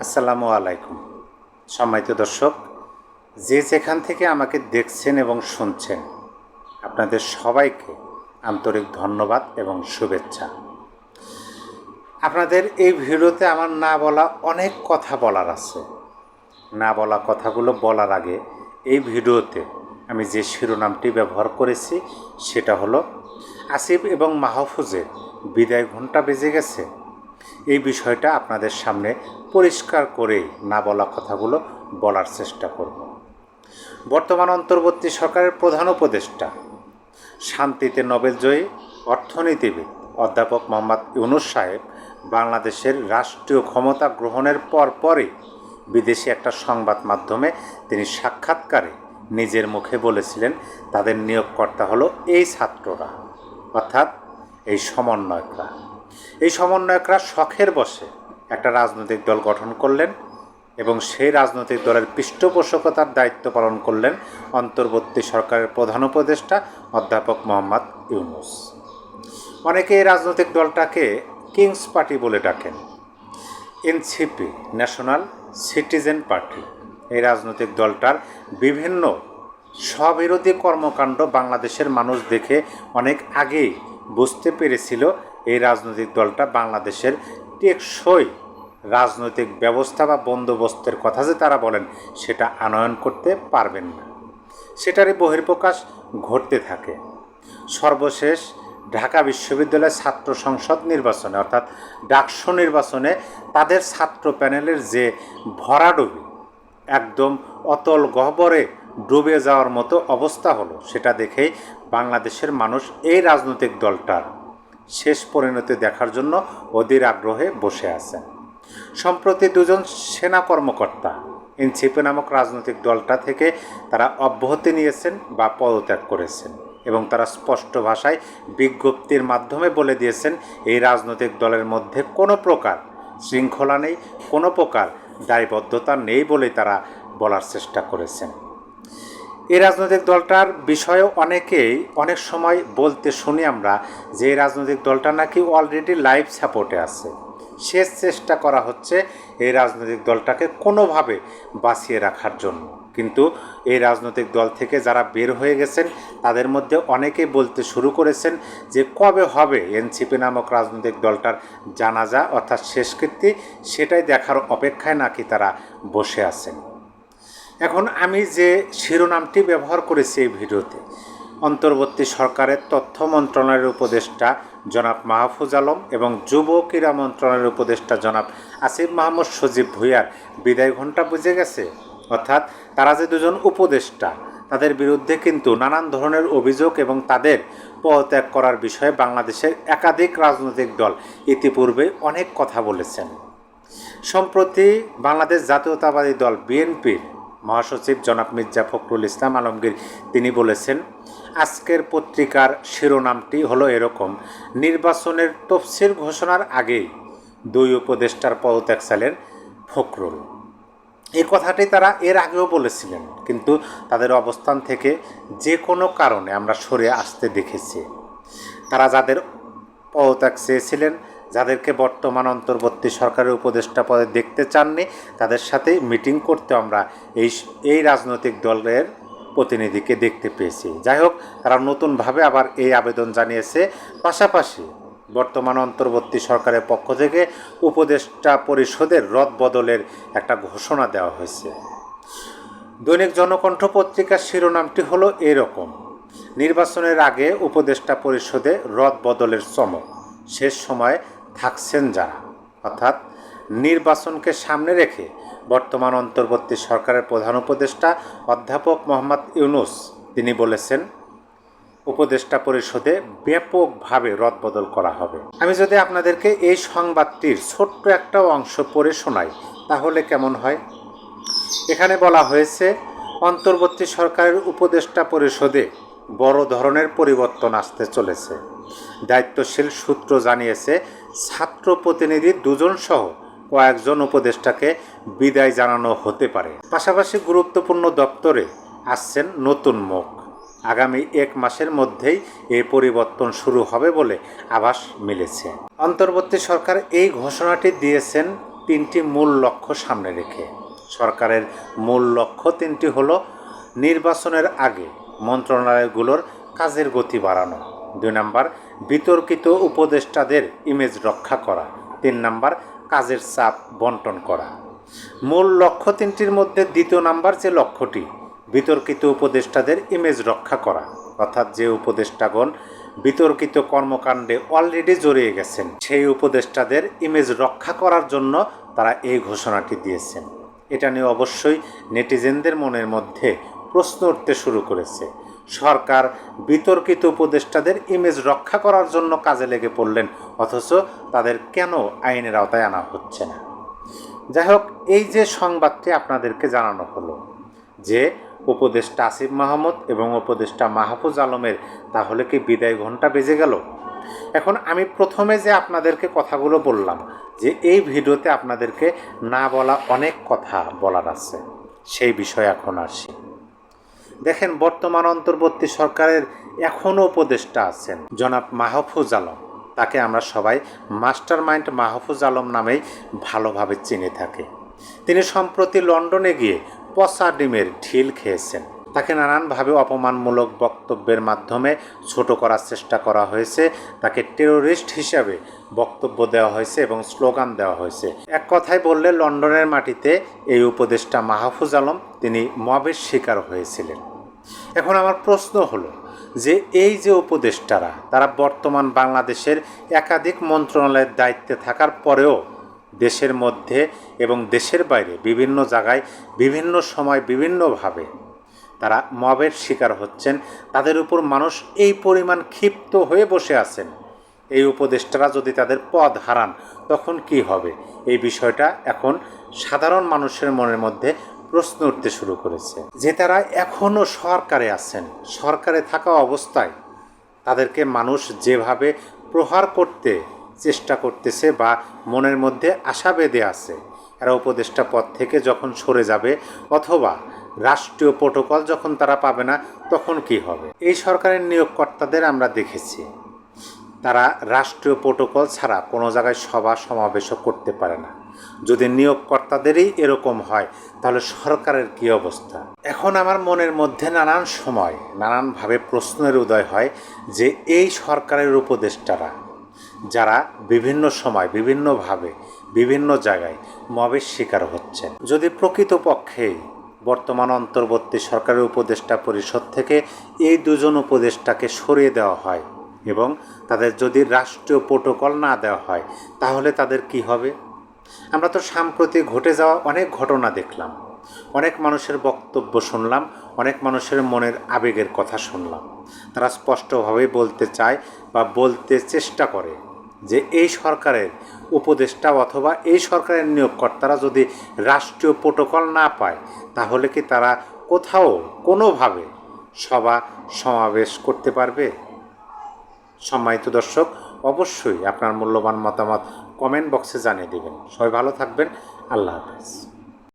আসসালামু আলাইকুম সম্মানিত দর্শক, যে যেখান থেকে আমাকে দেখছেন এবং শুনছেন, আপনাদের সবাইকে আন্তরিক ধন্যবাদ এবং শুভেচ্ছা। আপনাদের এই ভিডিওতে আমার না বলা অনেক কথা বলার আছে। না বলা কথাগুলো বলার আগে এই ভিডিওতে আমি যে শিরোনামটি ব্যবহার করেছি সেটা হলো আসিফ এবং মাহফুজের বিদায় ঘণ্টা বেজে গেছে। এই বিষয়টা আপনাদের সামনে পরিষ্কার করেই না বলা কথাগুলো বলার চেষ্টা করব। বর্তমান অন্তর্বর্তী সরকারের প্রধান উপদেষ্টা, শান্তিতে নোবেলজয়ী অর্থনীতিবিদ অধ্যাপক মোহাম্মদ ইউনূস সাহেব বাংলাদেশের রাষ্ট্রীয় ক্ষমতা গ্রহণের পরই বিদেশি একটা সংবাদ মাধ্যমে তিনি সাক্ষাৎকারে নিজের মুখে বলেছিলেন তাদের নিয়োগকর্তা হলো এই ছাত্ররা, অর্থাৎ এই সমন্বয়করা। এই সমন্বয়করা শখের বশে একটা রাজনৈতিক দল গঠন করলেন এবং সেই রাজনৈতিক দলের পৃষ্ঠপোষকতার দায়িত্ব পালন করলেন অন্তর্বর্তী সরকারের প্রধান উপদেষ্টা অধ্যাপক মোহাম্মদ ইউনূস। অনেকে এই রাজনৈতিক দলটাকে কিংস পার্টি বলে ডাকেন। এনসিপি, ন্যাশনাল সিটিজেন পার্টি, এই রাজনৈতিক দলটার বিভিন্ন স্ববিরোধী কর্মকাণ্ড বাংলাদেশের মানুষ দেখে অনেক আগেই বুঝতে পেরেছিল এই রাজনৈতিক দলটা বাংলাদেশের টেকসই রাজনৈতিক ব্যবস্থা বা বন্দোবস্তের কথা যে তারা বলেন সেটা আনয়ন করতে পারবেন না। সেটারই বহিঃপ্রকাশ ঘটতে থাকে। সর্বশেষ ঢাকা বিশ্ববিদ্যালয়ের ছাত্র সংসদ নির্বাচনে, অর্থাৎ ডাকসু নির্বাচনে তাদের ছাত্র প্যানেলের যে ভরাডুবি, একদম অতল গহ্বরে ডুবে যাওয়ার মতো অবস্থা হলো, সেটা দেখেই বাংলাদেশের মানুষ এই রাজনৈতিক দলটার শেষ পরিণতি দেখার জন্য অধীর আগ্রহে বসে আছেন। সম্প্রতি দুজন সেনা কর্মকর্তা এনসিপি নামক রাজনৈতিক দলটা থেকে তারা অব্যাহতি নিয়েছেন বা পদত্যাগ করেছেন এবং তারা স্পষ্ট ভাষায় বিজ্ঞপ্তির মাধ্যমে বলে দিয়েছেন এই রাজনৈতিক দলের মধ্যে কোনো প্রকার শৃঙ্খলা নেই, কোনো প্রকার দায়বদ্ধতা নেই বলেই তারা বলার চেষ্টা করেছেন। এই রাজনৈতিক দলটার বিষয়েও অনেকেই অনেক সময় বলতে শুনি আমরা যে এই রাজনৈতিক দলটা নাকি অলরেডি লাইফ সাপোর্টে আছে। শেষ চেষ্টা করা হচ্ছে এই রাজনৈতিক দলটাকে কোনোভাবে বাঁচিয়ে রাখার জন্য। কিন্তু এই রাজনৈতিক দল থেকে যারা বের হয়ে গেছেন তাদের মধ্যে অনেকেই বলতে শুরু করেছেন যে কবে হবে এনসিপি নামক রাজনৈতিক দলটার জানাজা অর্থাৎ শেষকৃত্য, সেটাই দেখার অপেক্ষায় নাকি তারা বসে আছেন। এখন আমি যে শিরোনামটি ব্যবহার করেছি এই ভিডিওতে, অন্তর্বর্তী সরকারের তথ্য মন্ত্রণালয়ের উপদেষ্টা জনাব মাহফুজ আলম এবং যুব ক্রীড়া মন্ত্রণালয়ের উপদেষ্টা জনাব আসিফ মাহমুদ সজীব ভূঁইয়ার বিদায় ঘণ্টা বুঝে গেছে। অর্থাৎ তারা যে দুজন উপদেষ্টা, তাদের বিরুদ্ধে কিন্তু নানান ধরনের অভিযোগ এবং তাদের পদত্যাগ করার বিষয়ে বাংলাদেশের একাধিক রাজনৈতিক দল ইতিপূর্বে অনেক কথা বলেছেন। সম্প্রতি বাংলাদেশ জাতীয়তাবাদী দল বিএনপির মহাসচিব জনাব মির্জা ফখরুল ইসলাম আলমগীর তিনি বলেছেন, আজকের পত্রিকার শিরোনামটি হলো এরকম: নির্বাচনের তফসিল ঘোষণার আগেই দুই উপদেষ্টার পদত্যাগ চাইলেন ফখরুল। এই কথাটি তারা এর আগেও বলেছিলেন, কিন্তু তাদের অবস্থান থেকে যে কোনো কারণে আমরা সরে আসতে দেখেছি। তারা যাদের পদত্যাগ চেয়েছিলেন, যাদেরকে বর্তমান অন্তর্বর্তী সরকারের উপদেষ্টা পদে দেখতে চাননি, তাদের সাথে মিটিং করতে আমরা এই রাজনৈতিক দলের প্রতিনিধিকে দেখতে পেয়েছি। যাই হোক, তারা নতুনভাবে আবার এই আবেদন জানিয়েছে। পাশাপাশি বর্তমান অন্তর্বর্তী সরকারের পক্ষ থেকে উপদেষ্টা পরিষদের রদবদলের একটা ঘোষণা দেওয়া হয়েছে। দৈনিক জনকণ্ঠ পত্রিকার শিরোনামটি হলো এরকম: নির্বাচনের আগে উপদেষ্টা পরিষদে রদবদলের চমক, শেষ সময়ে থাকছেন যারা। অর্থাৎ নির্বাচনকে সামনে রেখে বর্তমান অন্তর্বর্তী সরকারের প্রধান উপদেষ্টা অধ্যাপক মোহাম্মদ ইউনূস তিনি বলেছেন উপদেষ্টা পরিষদে ব্যাপকভাবে রদবদল করা হবে। আমি যদি আপনাদেরকে এই সংবাদটির ছোট্ট একটা অংশ পড়ে শোনাই তাহলে কেমন হয়? এখানে বলা হয়েছে, অন্তর্বর্তী সরকারের উপদেষ্টা পরিষদে বড় ধরনের পরিবর্তন আসতে চলেছে। দায়িত্বশীল সূত্র জানিয়েছে, ছাত্র প্রতিনিধি দুজন সহ কয়েকজন উপদেষ্টাকে বিদায় জানানো হতে পারে। পাশাপাশি গুরুত্বপূর্ণ দপ্তরে আসছেন নতুন মুখ। আগামী 1 মাসের মধ্যেই এই পরিবর্তন শুরু হবে বলে আভাস মিলেছে। অন্তর্বর্তী সরকার এই ঘোষণাটি দিয়েছেন তিনটি মূল লক্ষ্য সামনে রেখে। সরকারের মূল লক্ষ্য তিনটি হলো: নির্বাচনের আগে মন্ত্রণালয়গুলোর কাজের গতি বাড়ানো, 2 নাম্বার বিতর্কিত উপদেষ্টাদের ইমেজ রক্ষা করা, 3 নাম্বার কাজের চাপ বন্টন করা। মূল লক্ষ্য তিনটির মধ্যে দ্বিতীয় নাম্বার যে লক্ষ্যটি, বিতর্কিত উপদেষ্টাদের ইমেজ রক্ষা করা, অর্থাৎ যে উপদেষ্টাগণ বিতর্কিত কর্মকাণ্ডে অলরেডি জড়িয়ে গেছেন, সেই উপদেষ্টাদের ইমেজ রক্ষা করার জন্য তারা এই ঘোষণাটি দিয়েছেন। এটা নিয়ে অবশ্যই নেটিজেনদের মনের মধ্যে প্রশ্ন উঠতে শুরু করেছে। সরকার বিতর্কিত উপদেষ্টাদের ইমেজ রক্ষা করার জন্য কাজে লেগে পড়লেন, অথচ তাদের কেন আইনের আওতায় আনা হচ্ছে না? যাই হোক, এই যে সংবাদটি আপনাদেরকে জানানো হলো যে উপদেষ্টা আসিফ মাহমুদ এবং উপদেষ্টা মাহফুজ আলমের তাহলে কি বিদায় ঘণ্টা বেজে গেল? এখন আমি প্রথমে যে আপনাদেরকে কথাগুলো বললাম যে এই ভিডিওতে আপনাদেরকে না বলা অনেক কথা বলার আছে, সেই বিষয়ে এখন আসি। দেখেন, বর্তমান অন্তর্বর্তী সরকারের এখনও উপদেষ্টা আছেন জনাব মাহফুজ আলম। তাকে আমরা সবাই মাস্টার মাইন্ড মাহফুজ আলম নামেই ভালোভাবে চিনে থাকি। তিনি সম্প্রতি লন্ডনে গিয়ে পচা ডিমের ঢিল খেয়েছেন। তাকে নানানভাবে অপমানমূলক বক্তব্যের মাধ্যমে ছোট করার চেষ্টা করা হয়েছে। তাকে টেরোরিস্ট হিসাবে বক্তব্য দেওয়া হয়েছে এবং স্লোগান দেওয়া হয়েছে। এক কথায় বললে, লন্ডনের মাটিতে এই উপদেষ্টা মাহফুজ আলম তিনি মবের শিকার হয়েছিলেন। এখন আমার প্রশ্ন হলো যে এই যে উপদেষ্টারা, তারা বর্তমান বাংলাদেশের একাধিক মন্ত্রণালয়ের দায়িত্বে থাকার পরেও দেশের মধ্যে এবং দেশের বাইরে বিভিন্ন জায়গায় বিভিন্ন সময় বিভিন্নভাবে তারা মবের শিকার হচ্ছেন। তাদের উপর মানুষ এই পরিমাণ ক্ষিপ্ত হয়ে বসে আছেন। এই উপদেষ্টারা যদি তাদের পদ হারান তখন কি হবে? এই বিষয়টা এখন সাধারণ মানুষের মনের মধ্যে প্রশ্ন উঠতে শুরু করেছে যে তারা এখনও সরকারে আছেন। সরকারে থাকা অবস্থায় তাদেরকে মানুষ যেভাবে প্রহার করতে চেষ্টা করতেছে বা মনের মধ্যে আশা বেঁধে আছে, এরা উপদেষ্টা পদ থেকে যখন সরে যাবে অথবা রাষ্ট্রীয় প্রোটোকল যখন তারা পাবে না, তখন কি হবে? এই সরকারের নিয়োগকর্তাদের আমরা দেখেছি, তারা রাষ্ট্রীয় প্রোটোকল ছাড়া কোনো জায়গায় সভা সমাবেশও করতে পারে না। যদি নিয়োগকর্তাদেরই এরকম হয় তাহলে সরকারের কী অবস্থা? এখন আমার মনের মধ্যে নানান সময় নানানভাবে প্রশ্নের উদয় হয় যে এই সরকারের উপদেষ্টারা যারা বিভিন্ন সময় বিভিন্নভাবে বিভিন্ন জায়গায় মবের শিকার হচ্ছেন, যদি প্রকৃতপক্ষেই বর্তমান অন্তর্বর্তী সরকারের উপদেষ্টা পরিষদ থেকে এই দুজন উপদেষ্টাকে সরিয়ে দেওয়া হয় এবং তাদের যদি রাষ্ট্রীয় প্রোটোকল না দেওয়া হয় তাহলে তাদের কি হবে? আমরা তো সাম্প্রতিক ঘটে যাওয়া অনেক ঘটনা দেখলাম, অনেক মানুষের বক্তব্য শুনলাম, অনেক মানুষের মনের আবেগের কথা শুনলাম। তারা স্পষ্টভাবেই বলতে চায় বা বলতে চেষ্টা করে যে এই সরকারের উপদেষ্টা অথবা এই সরকারের নিয়োগকর্তারা যদি রাষ্ট্রীয় প্রোটোকল না পায় তাহলে কি তারা কোথাও কোনোভাবে সভা সমাবেশ করতে পারবে? সম্মানিত দর্শক, অবশ্যই আপনার মূল্যবান মতামত কমেন্ট বক্সে জানিয়ে দেবেন। সবাই ভালো থাকবেন। আল্লাহ হাফেজ।